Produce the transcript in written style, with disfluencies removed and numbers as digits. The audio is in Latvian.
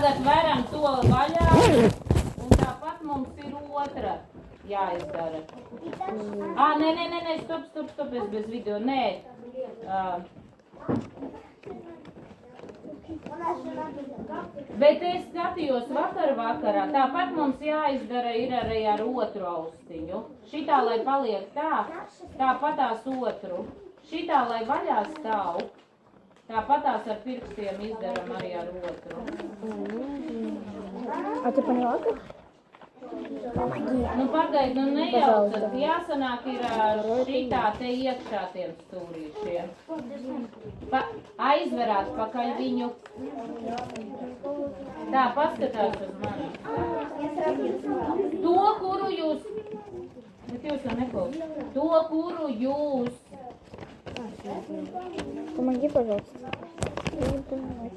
Tagad veram to vaļā, un tāpat mums ir otra jāizdara. Nē, stop, es bez video, nē. Bet es skatījos vakarā, tāpat mums jāizdara ir arī ar otru austiņu. Šitā, lai paliek tāpatās otru. Šitā, lai vaļā stāv, tāpatās ar pirkstiem izdaram arī ar otru. А ты поняла как? Nu pagaid, nu nejaucat, jāsanāk ir šitā te iekšā tiem stūrīšiem. Aizverāt pakaļ viņu. Tā, paskatās uz mani. To, kuru jūs... Bet jūs jau neklausāt. To, kuru jūs... Помоги, пожалуйста. Я не понимаю.